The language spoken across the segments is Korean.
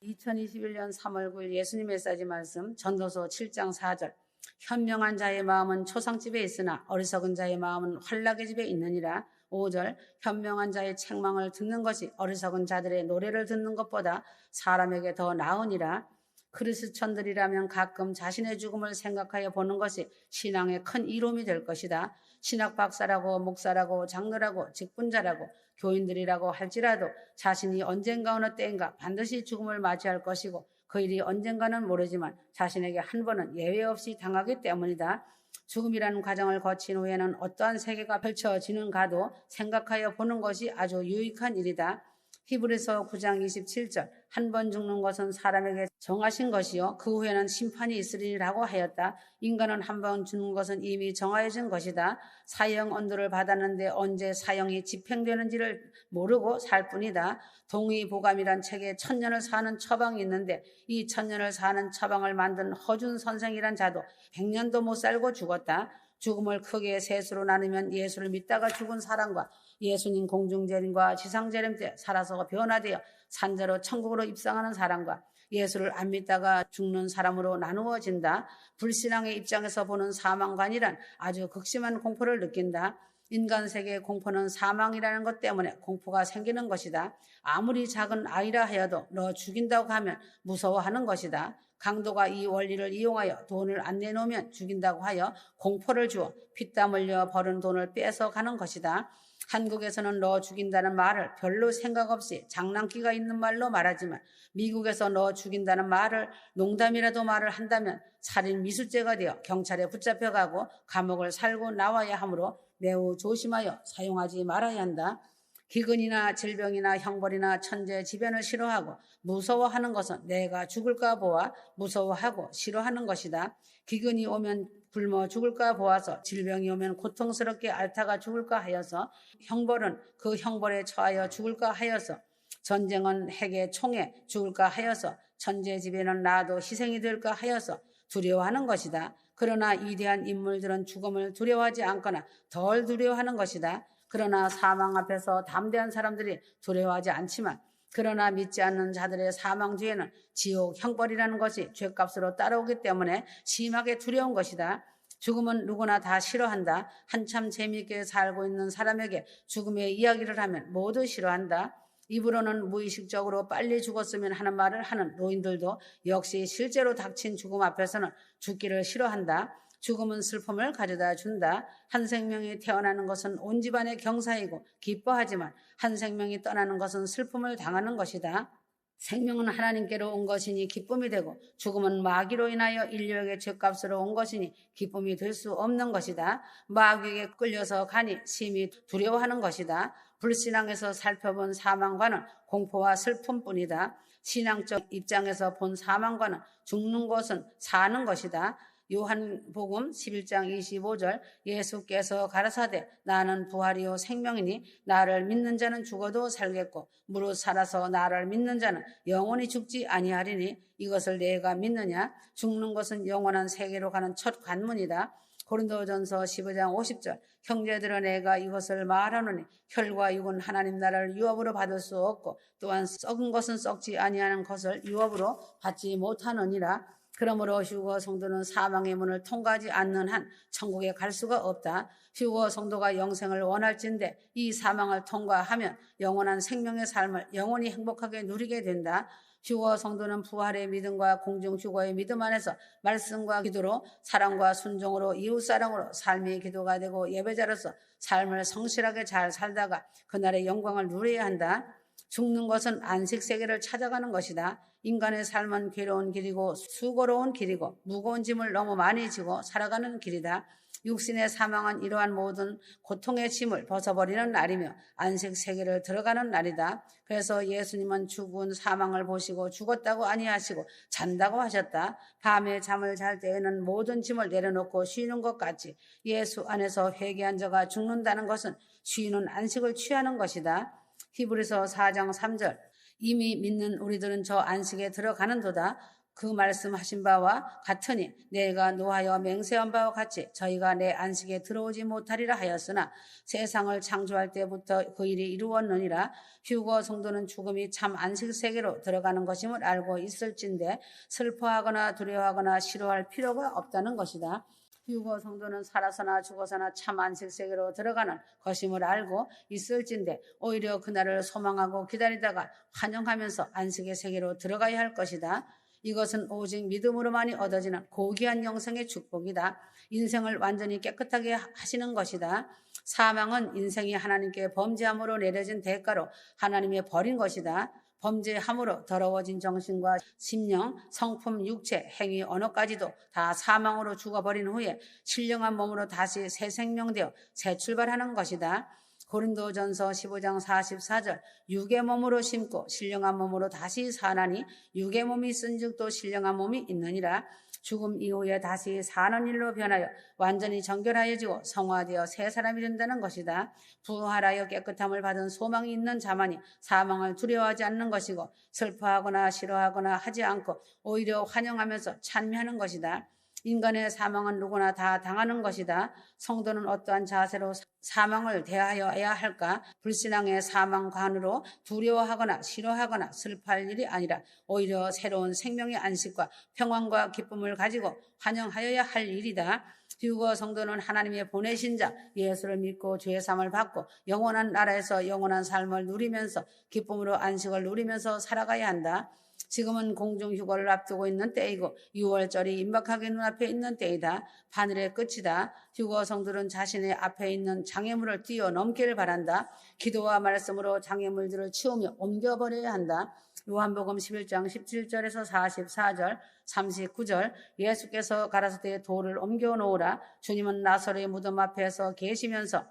2021년 3월 9일 예수님 메시지 말씀 전도서 7장 4절. 현명한 자의 마음은 초상집에 있으나 어리석은 자의 마음은 환락의 집에 있느니라. 5절. 현명한 자의 책망을 듣는 것이 어리석은 자들의 노래를 듣는 것보다 사람에게 더 나으니라. 크리스천들이라면 가끔 자신의 죽음을 생각하여 보는 것이 신앙의 큰 이로움이 될 것이다. 신학 박사라고 목사라고 장로라고 직분자라고 교인들이라고 할지라도 자신이 언젠가 어느 때인가 반드시 죽음을 맞이할 것이고 그 일이 언젠가는 모르지만 자신에게 한 번은 예외 없이 당하기 때문이다. 죽음이라는 과정을 거친 후에는 어떠한 세계가 펼쳐지는가도 생각하여 보는 것이 아주 유익한 일이다. 히브리서 9장 27절. 한 번 죽는 것은 사람에게 정하신 것이요 그 후에는 심판이 있으리라고 하였다. 인간은 한 번 죽는 것은 이미 정하여진 것이다. 사형 언도를 받았는데 언제 사형이 집행되는지를 모르고 살 뿐이다. 동의보감이란 책에 1000년을 사는 처방이 있는데 이 1000년을 사는 처방을 만든 허준 선생이란 자도 100년도 못 살고 죽었다. 죽음을 크게 셋으로 나누면 예수를 믿다가 죽은 사람과 예수님 공중재림과 지상재림 때 살아서 변화되어 산자로 천국으로 입성하는 사람과 예수를 안 믿다가 죽는 사람으로 나누어진다. 불신앙의 입장에서 보는 사망관이란 아주 극심한 공포를 느낀다. 인간 세계의 공포는 사망이라는 것 때문에 공포가 생기는 것이다. 아무리 작은 아이라 하여도 너 죽인다고 하면 무서워하는 것이다. 강도가 이 원리를 이용하여 돈을 안 내놓으면 죽인다고 하여 공포를 주어 피땀 흘려 벌은 돈을 뺏어가는 것이다. 한국에서는 너 죽인다는 말을 별로 생각 없이 장난기가 있는 말로 말하지만 미국에서 너 죽인다는 말을 농담이라도 말을 한다면 살인 미수죄가 되어 경찰에 붙잡혀가고 감옥을 살고 나와야 하므로 매우 조심하여 사용하지 말아야 한다. 기근이나 질병이나 형벌이나 천재지변을 싫어하고 무서워하는 것은 내가 죽을까 보아 무서워하고 싫어하는 것이다. 기근이 오면 굶어 죽을까 보아서 질병이 오면 고통스럽게 앓다가 죽을까 하여서 형벌은 그 형벌에 처하여 죽을까 하여서 전쟁은 핵에 총에 죽을까 하여서 천재지변은 나도 희생이 될까 하여서 두려워하는 것이다. 그러나 위대한 인물들은 죽음을 두려워하지 않거나 덜 두려워하는 것이다. 그러나 사망 앞에서 담대한 사람들이 두려워하지 않지만 그러나 믿지 않는 자들의 사망 뒤에는 지옥 형벌이라는 것이 죗값으로 따라오기 때문에 심하게 두려운 것이다. 죽음은 누구나 다 싫어한다. 한참 재미있게 살고 있는 사람에게 죽음의 이야기를 하면 모두 싫어한다. 입으로는 무의식적으로 빨리 죽었으면 하는 말을 하는 노인들도 역시 실제로 닥친 죽음 앞에서는 죽기를 싫어한다. 죽음은 슬픔을 가져다 준다. 한 생명이 태어나는 것은 온 집안의 경사이고 기뻐하지만 한 생명이 떠나는 것은 슬픔을 당하는 것이다. 생명은 하나님께로 온 것이니 기쁨이 되고 죽음은 마귀로 인하여 인류에게 죗값으로 온 것이니 기쁨이 될 수 없는 것이다. 마귀에게 끌려서 가니 심히 두려워하는 것이다. 불신앙에서 살펴본 사망과는 공포와 슬픔뿐이다. 신앙적 입장에서 본 사망과는 죽는 것은 사는 것이다. 요한복음 11장 25절. 예수께서 가라사대 나는 부활이요 생명이니 나를 믿는 자는 죽어도 살겠고 무릇 살아서 나를 믿는 자는 영원히 죽지 아니하리니 이것을 내가 믿느냐. 죽는 것은 영원한 세계로 가는 첫 관문이다. 고린도전서 15장 50절. 형제들은 내가 이것을 말하노니 혈과 육은 하나님 나라를 유업으로 받을 수 없고 또한 썩은 것은 썩지 아니하는 것을 유업으로 받지 못하느니라. 그러므로 휴거 성도는 사망의 문을 통과하지 않는 한 천국에 갈 수가 없다. 휴거 성도가 영생을 원할진대 이 사망을 통과하면 영원한 생명의 삶을 영원히 행복하게 누리게 된다. 휴거 성도는 부활의 믿음과 공중 휴거의 믿음 안에서 말씀과 기도로 사랑과 순종으로 이웃사랑으로 삶의 기도가 되고 예배자로서 삶을 성실하게 잘 살다가 그날의 영광을 누려야 한다. 죽는 것은 안식세계를 찾아가는 것이다. 인간의 삶은 괴로운 길이고 수고로운 길이고 무거운 짐을 너무 많이 지고 살아가는 길이다. 육신의 사망은 이러한 모든 고통의 짐을 벗어버리는 날이며 안식세계를 들어가는 날이다. 그래서 예수님은 죽은 사망을 보시고 죽었다고 아니하시고 잔다고 하셨다. 밤에 잠을 잘 때에는 모든 짐을 내려놓고 쉬는 것 같이 예수 안에서 회개한 자가 죽는다는 것은 쉬는 안식을 취하는 것이다. 히브리서 4장 3절. 이미 믿는 우리들은 저 안식에 들어가는도다. 그 말씀하신 바와 같으니 내가 노하여 맹세한 바와 같이 저희가 내 안식에 들어오지 못하리라 하였으나 세상을 창조할 때부터 그 일이 이루었느니라. 휴거 성도는 죽음이 참 안식세계로 들어가는 것임을 알고 있을진데 슬퍼하거나 두려워하거나 싫어할 필요가 없다는 것이다. 휴거 성도는 살아서나 죽어서나 참 안식세계로 들어가는 것임을 알고 있을진데 오히려 그날을 소망하고 기다리다가 환영하면서 안식의 세계로 들어가야 할 것이다. 이것은 오직 믿음으로만이 얻어지는 고귀한 영생의 축복이다. 인생을 완전히 깨끗하게 하시는 것이다. 사망은 인생이 하나님께 범죄함으로 내려진 대가로 하나님이 버린 것이다. 범죄함으로 더러워진 정신과 심령, 성품, 육체, 행위, 언어까지도 다 사망으로 죽어버린 후에 신령한 몸으로 다시 새 생명되어 새 출발하는 것이다. 고린도전서 15장 44절 육의 몸으로 심고 신령한 몸으로 다시 사나니 육의 몸이 있은즉 또 신령한 몸이 있느니라. 죽음 이후에 다시 사는 일로 변하여 완전히 정결하여지고 성화되어 새 사람이 된다는 것이다. 부활하여 깨끗함을 받은 소망이 있는 자만이 사망을 두려워하지 않는 것이고 슬퍼하거나 싫어하거나 하지 않고 오히려 환영하면서 찬미하는 것이다. 인간의 사망은 누구나 다 당하는 것이다. 성도는 어떠한 자세로 사망을 대하여야 할까? 불신앙의 사망관으로 두려워하거나 싫어하거나 슬퍼할 일이 아니라 오히려 새로운 생명의 안식과 평안과 기쁨을 가지고 환영하여야 할 일이다. 휴거 성도는 하나님의 보내신 자 예수를 믿고 죄 사함을 받고 영원한 나라에서 영원한 삶을 누리면서 기쁨으로 안식을 누리면서 살아가야 한다. 지금은 공중휴거를 앞두고 있는 때이고 6월절이 임박하게 눈앞에 있는 때이다. 바늘의 끝이다. 휴거 성들은 자신의 앞에 있는 장애물을 뛰어넘기를 바란다. 기도와 말씀으로 장애물들을 치우며 옮겨버려야 한다. 요한복음 11장 17절에서 44절, 39절 예수께서 가라사대에 돌을 옮겨 놓으라. 주님은 나사로의 무덤 앞에서 계시면서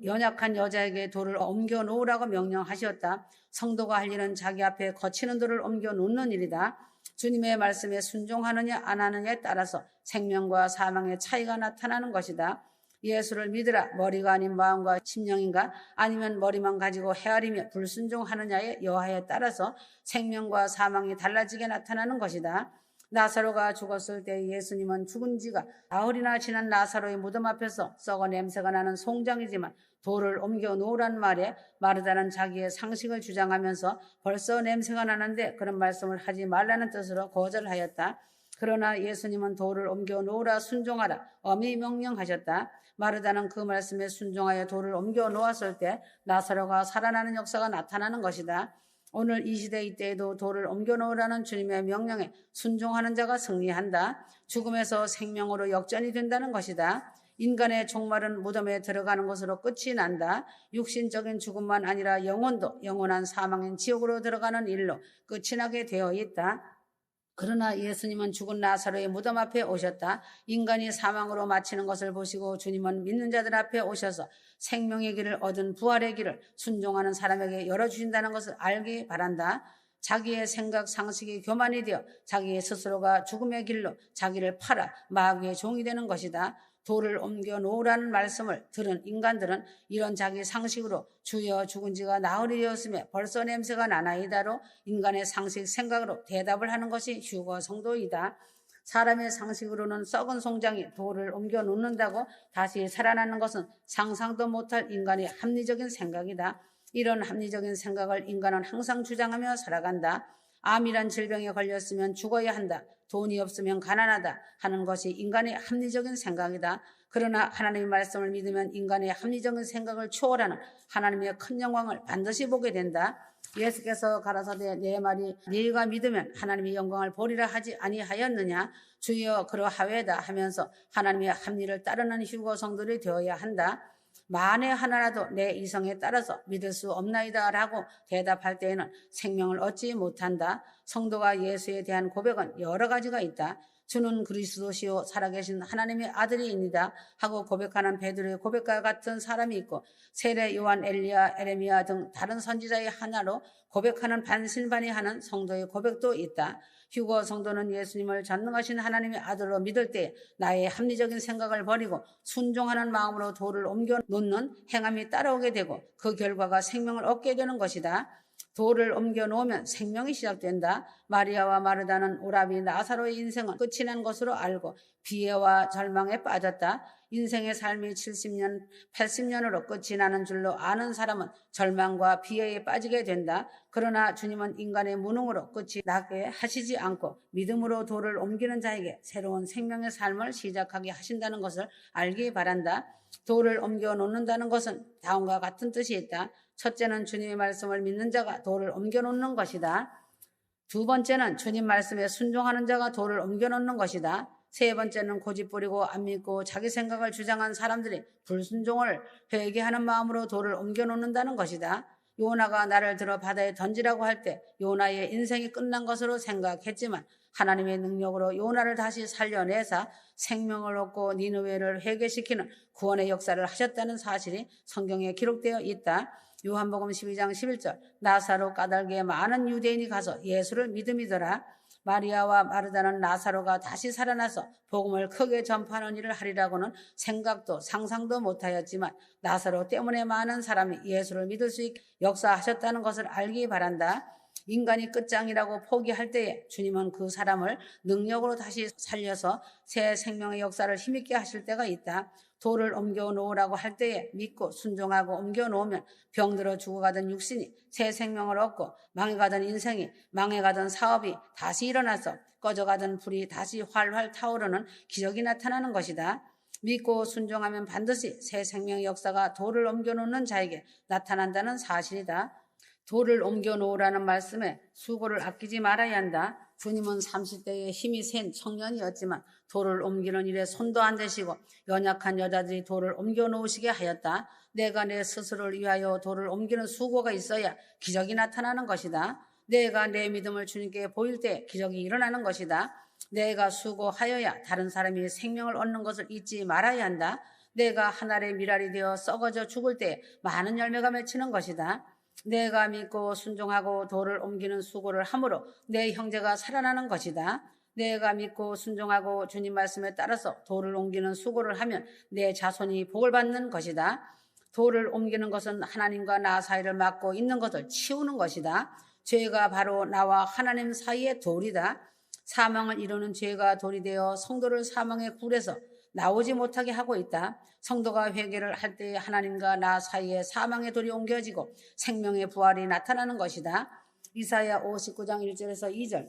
연약한 여자에게 돌을 옮겨 놓으라고 명령하셨다. 성도가 할 일은 자기 앞에 거치는 돌을 옮겨 놓는 일이다. 주님의 말씀에 순종하느냐 안 하느냐에 따라서 생명과 사망의 차이가 나타나는 것이다. 예수를 믿으라 머리가 아닌 마음과 심령인가 아니면 머리만 가지고 헤아리며 불순종하느냐의 여하에 따라서 생명과 사망이 달라지게 나타나는 것이다. 나사로가 죽었을 때 예수님은 죽은 지가 나흘이나 지난 나사로의 무덤 앞에서 썩어 냄새가 나는 송장이지만 돌을 옮겨 놓으란 말에 마르다는 자기의 상식을 주장하면서 벌써 냄새가 나는데 그런 말씀을 하지 말라는 뜻으로 거절하였다. 그러나 예수님은 돌을 옮겨 놓으라 순종하라 엄히 명령하셨다. 마르다는 그 말씀에 순종하여 돌을 옮겨 놓았을 때 나사로가 살아나는 역사가 나타나는 것이다. 오늘 이 시대 이때에도 돌을 옮겨 놓으라는 주님의 명령에 순종하는 자가 승리한다. 죽음에서 생명으로 역전이 된다는 것이다. 인간의 종말은 무덤에 들어가는 것으로 끝이 난다. 육신적인 죽음만 아니라 영혼도 영원한 사망인 지옥으로 들어가는 일로 끝이 나게 되어 있다. 그러나 예수님은 죽은 나사로의 무덤 앞에 오셨다. 인간이 사망으로 마치는 것을 보시고 주님은 믿는 자들 앞에 오셔서 생명의 길을 얻은 부활의 길을 순종하는 사람에게 열어주신다는 것을 알기 바란다. 자기의 생각 상식이 교만이 되어 자기 스스로가 죽음의 길로 자기를 팔아 마귀의 종이 되는 것이다. 돌을 옮겨 놓으라는 말씀을 들은 인간들은 이런 자기 상식으로 주여 죽은 지가 나흘이 되었으며 벌써 냄새가 나나이다로 인간의 상식 생각으로 대답을 하는 것이 휴거 성도이다. 사람의 상식으로는 썩은 송장이 돌을 옮겨 놓는다고 다시 살아나는 것은 상상도 못할 인간의 합리적인 생각이다. 이런 합리적인 생각을 인간은 항상 주장하며 살아간다. 암이란 질병에 걸렸으면 죽어야 한다. 돈이 없으면 가난하다 하는 것이 인간의 합리적인 생각이다. 그러나 하나님의 말씀을 믿으면 인간의 합리적인 생각을 초월하는 하나님의 큰 영광을 반드시 보게 된다. 예수께서 가라사대 내 말이 네가 믿으면 하나님의 영광을 보리라 하지 아니하였느냐. 주여 그러하외다 하면서 하나님의 합리를 따르는 휴거 성도들이 되어야 한다. 만에 하나라도 내 이성에 따라서 믿을 수 없나이다 라고 대답할 때에는 생명을 얻지 못한다. 성도가 예수에 대한 고백은 여러 가지가 있다. 주는 그리스도시요 살아계신 하나님의 아들이입니다 하고 고백하는 베드로의 고백과 같은 사람이 있고 세례 요한 엘리야 에레미야 등 다른 선지자의 하나로 고백하는 반신반의하는 성도의 고백도 있다. 휴거 성도는 예수님을 전능하신 하나님의 아들로 믿을 때 나의 합리적인 생각을 버리고 순종하는 마음으로 돌을 옮겨 놓는 행함이 따라오게 되고 그 결과가 생명을 얻게 되는 것이다. 돌을 옮겨 놓으면 생명이 시작된다. 마리아와 마르다는 오라비 나사로의 인생은 끝이 난 것으로 알고 비애와 절망에 빠졌다. 인생의 삶이 70년, 80년으로 끝이 나는 줄로 아는 사람은 절망과 비애에 빠지게 된다. 그러나 주님은 인간의 무능으로 끝이 나게 하시지 않고 믿음으로 돌을 옮기는 자에게 새로운 생명의 삶을 시작하게 하신다는 것을 알기 바란다. 돌을 옮겨 놓는다는 것은 다음과 같은 뜻이 있다. 첫째는 주님의 말씀을 믿는 자가 돌을 옮겨 놓는 것이다. 두 번째는 주님 말씀에 순종하는 자가 돌을 옮겨 놓는 것이다. 세 번째는 고집부리고 안 믿고 자기 생각을 주장한 사람들이 불순종을 회개하는 마음으로 돌을 옮겨 놓는다는 것이다. 요나가 나를 들어 바다에 던지라고 할 때 요나의 인생이 끝난 것으로 생각했지만 하나님의 능력으로 요나를 다시 살려내사 생명을 얻고 니느웨를 회개시키는 구원의 역사를 하셨다는 사실이 성경에 기록되어 있다. 요한복음 12장 11절 나사로 까닭에 많은 유대인이 가서 예수를 믿음이더라. 마리아와 마르다는 나사로가 다시 살아나서 복음을 크게 전파하는 일을 하리라고는 생각도 상상도 못하였지만 나사로 때문에 많은 사람이 예수를 믿을 수 있게 역사하셨다는 것을 알기 바란다. 인간이 끝장이라고 포기할 때에 주님은 그 사람을 능력으로 다시 살려서 새 생명의 역사를 힘있게 하실 때가 있다. 돌을 옮겨 놓으라고 할 때에 믿고 순종하고 옮겨 놓으면 병들어 죽어가던 육신이 새 생명을 얻고 망해가던 인생이 망해가던 사업이 다시 일어나서 꺼져가던 불이 다시 활활 타오르는 기적이 나타나는 것이다. 믿고 순종하면 반드시 새 생명의 역사가 돌을 옮겨 놓는 자에게 나타난다는 사실이다. 돌을 옮겨 놓으라는 말씀에 수고를 아끼지 말아야 한다. 주님은 30대에 힘이 센 청년이었지만 돌을 옮기는 일에 손도 안 대시고 연약한 여자들이 돌을 옮겨 놓으시게 하였다. 내가 내 스스로를 위하여 돌을 옮기는 수고가 있어야 기적이 나타나는 것이다. 내가 내 믿음을 주님께 보일 때 기적이 일어나는 것이다. 내가 수고하여야 다른 사람이 생명을 얻는 것을 잊지 말아야 한다. 내가 한 알의 밀알이 되어 썩어져 죽을 때 많은 열매가 맺히는 것이다. 내가 믿고 순종하고 돌을 옮기는 수고를 함으로 내 형제가 살아나는 것이다. 내가 믿고 순종하고 주님 말씀에 따라서 돌을 옮기는 수고를 하면 내 자손이 복을 받는 것이다. 돌을 옮기는 것은 하나님과 나 사이를 막고 있는 것을 치우는 것이다. 죄가 바로 나와 하나님 사이의 돌이다. 사망을 이루는 죄가 돌이 되어 성도를 사망의 굴에서 나오지 못하게 하고 있다. 성도가 회개를 할 때 하나님과 나 사이에 사망의 돌이 옮겨지고 생명의 부활이 나타나는 것이다. 이사야 59장 1절에서 2절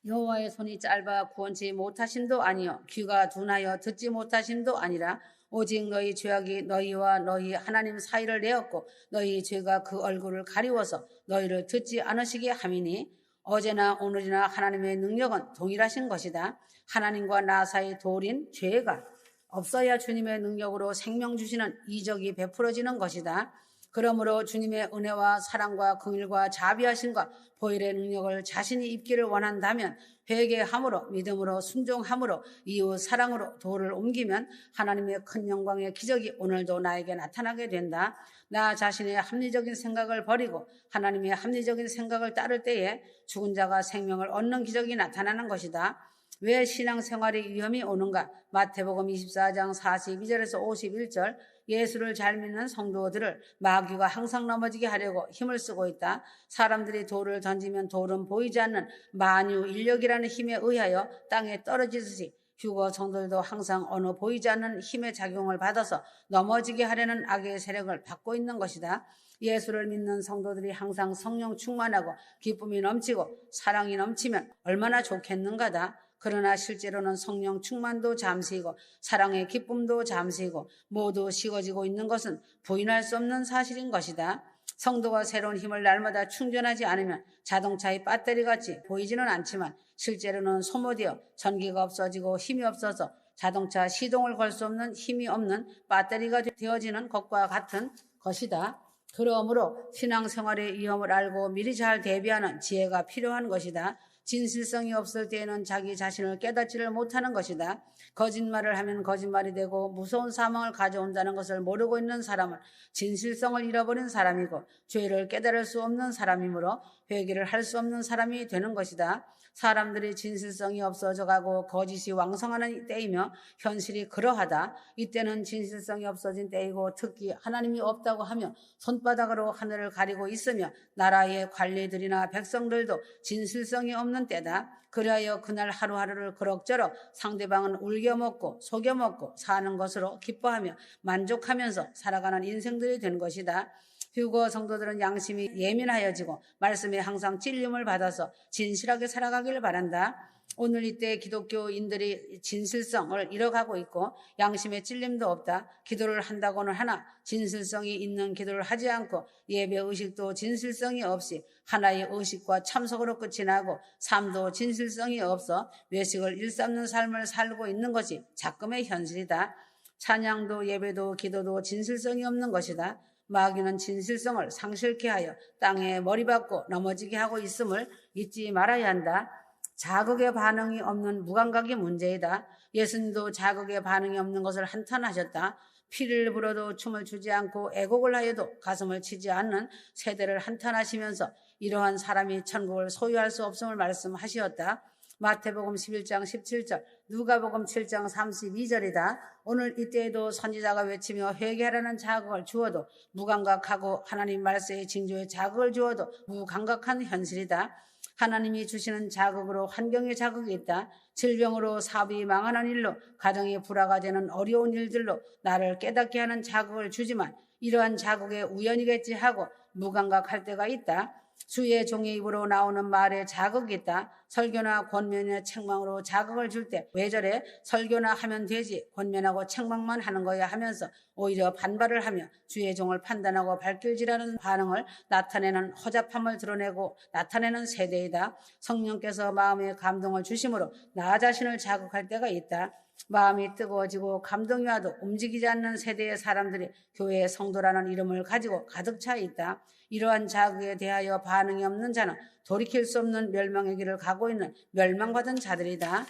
여호와의 손이 짧아 구원치 못하심도 아니요 귀가 둔하여 듣지 못하심도 아니라 오직 너희 죄악이 너희와 너희 하나님 사이를 내었고 너희 죄가 그 얼굴을 가리워서 너희를 듣지 않으시게 함이니 어제나 오늘이나 하나님의 능력은 동일하신 것이다. 하나님과 나 사이 돌인 죄가 없어야 주님의 능력으로 생명 주시는 이적이 베풀어지는 것이다. 그러므로 주님의 은혜와 사랑과 긍휼과 자비하심과 보혈의 능력을 자신이 입기를 원한다면 회개함으로 믿음으로 순종함으로 이웃 사랑으로 돌을 옮기면 하나님의 큰 영광의 기적이 오늘도 나에게 나타나게 된다. 나 자신의 합리적인 생각을 버리고 하나님의 합리적인 생각을 따를 때에 죽은 자가 생명을 얻는 기적이 나타나는 것이다. 왜 신앙생활에 위험이 오는가? 마태복음 24장 42절에서 51절 예수를 잘 믿는 성도들을 마귀가 항상 넘어지게 하려고 힘을 쓰고 있다. 사람들이 돌을 던지면 돌은 보이지 않는 만유 인력이라는 힘에 의하여 땅에 떨어지듯이 휴거 성도들도 항상 어느 보이지 않는 힘의 작용을 받아서 넘어지게 하려는 악의 세력을 받고 있는 것이다. 예수를 믿는 성도들이 항상 성령 충만하고 기쁨이 넘치고 사랑이 넘치면 얼마나 좋겠는가다. 그러나 실제로는 성령 충만도 잠시이고 사랑의 기쁨도 잠시이고 모두 식어지고 있는 것은 부인할 수 없는 사실인 것이다. 성도가 새로운 힘을 날마다 충전하지 않으면 자동차의 배터리같이 보이지는 않지만 실제로는 소모되어 전기가 없어지고 힘이 없어서 자동차 시동을 걸 수 없는 힘이 없는 배터리가 되어지는 것과 같은 것이다. 그러므로 신앙생활의 위험을 알고 미리 잘 대비하는 지혜가 필요한 것이다. 진실성이 없을 때에는 자기 자신을 깨닫지를 못하는 것이다. 거짓말을 하면 거짓말이 되고 무서운 사망을 가져온다는 것을 모르고 있는 사람은 진실성을 잃어버린 사람이고 죄를 깨달을 수 없는 사람이므로 회개를 할 수 없는 사람이 되는 것이다. 사람들이 진실성이 없어져가고 거짓이 왕성하는 때이며 현실이 그러하다. 이때는 진실성이 없어진 때이고 특히 하나님이 없다고 하며 손바닥으로 하늘을 가리고 있으며 나라의 관리들이나 백성들도 진실성이 없는 때다. 그리하여 그날 하루하루를 그럭저럭 상대방은 울겨먹고 속여먹고 사는 것으로 기뻐하며 만족하면서 살아가는 인생들이 된 것이다. 휴거 성도들은 양심이 예민하여지고 말씀에 항상 찔림을 받아서 진실하게 살아가기를 바란다. 오늘 이때 기독교인들이 진실성을 잃어가고 있고 양심의 찔림도 없다. 기도를 한다고는 하나 진실성이 있는 기도를 하지 않고 예배 의식도 진실성이 없이 하나의 의식과 참석으로 끝이 나고 삶도 진실성이 없어 외식을 일삼는 삶을 살고 있는 것이 작금의 현실이다. 찬양도 예배도 기도도 진실성이 없는 것이다. 마귀는 진실성을 상실케 하여 땅에 머리박고 넘어지게 하고 있음을 잊지 말아야 한다. 자극의 반응이 없는 무감각이 문제이다. 예수님도 자극의 반응이 없는 것을 한탄하셨다. 피를 불어도 춤을 추지 않고 애곡을 하여도 가슴을 치지 않는 세대를 한탄하시면서 이러한 사람이 천국을 소유할 수 없음을 말씀하셨다. 마태복음 11장 17절, 누가복음 7장 32절이다. 오늘 이때에도 선지자가 외치며 회개하라는 자극을 주어도 무감각하고 하나님 말씀의 징조의 자극을 주어도 무감각한 현실이다. 하나님이 주시는 자극으로 환경의 자극이 있다. 질병으로 사업이 망하는 일로 가정이 불화가 되는 어려운 일들로 나를 깨닫게 하는 자극을 주지만 이러한 자극에 우연이겠지 하고 무감각할 때가 있다. 주의 종의 입으로 나오는 말에 자극이 있다. 설교나 권면의 책망으로 자극을 줄 때 왜 저래? 설교나 하면 되지 권면하고 책망만 하는 거야 하면서 오히려 반발을 하며 주의 종을 판단하고 발길질하는 반응을 나타내는 허잡함을 드러내고 나타내는 세대이다. 성령께서 마음에 감동을 주심으로 나 자신을 자극할 때가 있다. 마음이 뜨거워지고 감동이 와도 움직이지 않는 세대의 사람들이 교회의 성도라는 이름을 가지고 가득 차 있다. 이러한 자극에 대하여 반응이 없는 자는 돌이킬 수 없는 멸망의 길을 가고 있는 멸망받은 자들이다.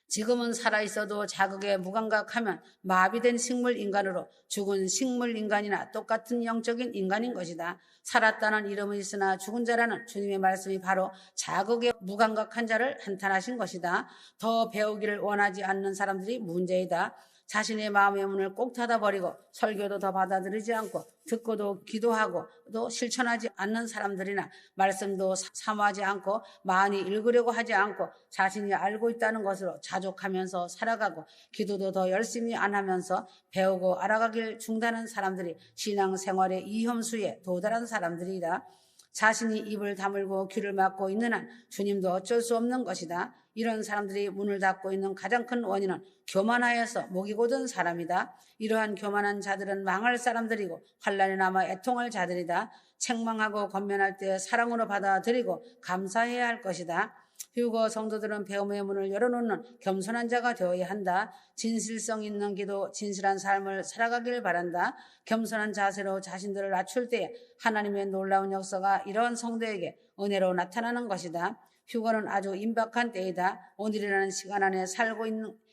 지금은 살아있어도 자극에 무감각하면 마비된 식물인간으로 죽은 식물인간이나 똑같은 영적인 인간인 것이다. 살았다는 이름은 있으나 죽은 자라는 주님의 말씀이 바로 자극에 무감각한 자를 한탄하신 것이다. 더 배우기를 원하지 않는 사람들이 문제이다. 자신의 마음의 문을 꼭 닫아버리고 설교도 더 받아들이지 않고 듣고도 기도하고 또 실천하지 않는 사람들이나 말씀도 사모하지 않고 많이 읽으려고 하지 않고 자신이 알고 있다는 것으로 자족하면서 살아가고 기도도 더 열심히 안 하면서 배우고 알아가길 중단한 사람들이 신앙생활의 이혐수에 도달한 사람들이다. 자신이 입을 다물고 귀를 막고 있는 한 주님도 어쩔 수 없는 것이다. 이런 사람들이 문을 닫고 있는 가장 큰 원인은 교만하여서 목이 곧은 사람이다. 이러한 교만한 자들은 망할 사람들이고 환난에 남아 애통할 자들이다. 책망하고 권면할 때 사랑으로 받아들이고 감사해야 할 것이다. 휴거 성도들은 배움의 문을 열어놓는 겸손한 자가 되어야 한다. 진실성 있는 기도, 진실한 삶을 살아가길 바란다. 겸손한 자세로 자신들을 낮출 때에 하나님의 놀라운 역사가 이러한 성도에게 은혜로 나타나는 것이다. 휴거는 아주 임박한 때이다. 오늘이라는 시간 안에 살고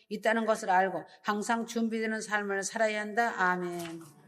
있다는 것을 알고 항상 준비되는 삶을 살아야 한다. 아멘.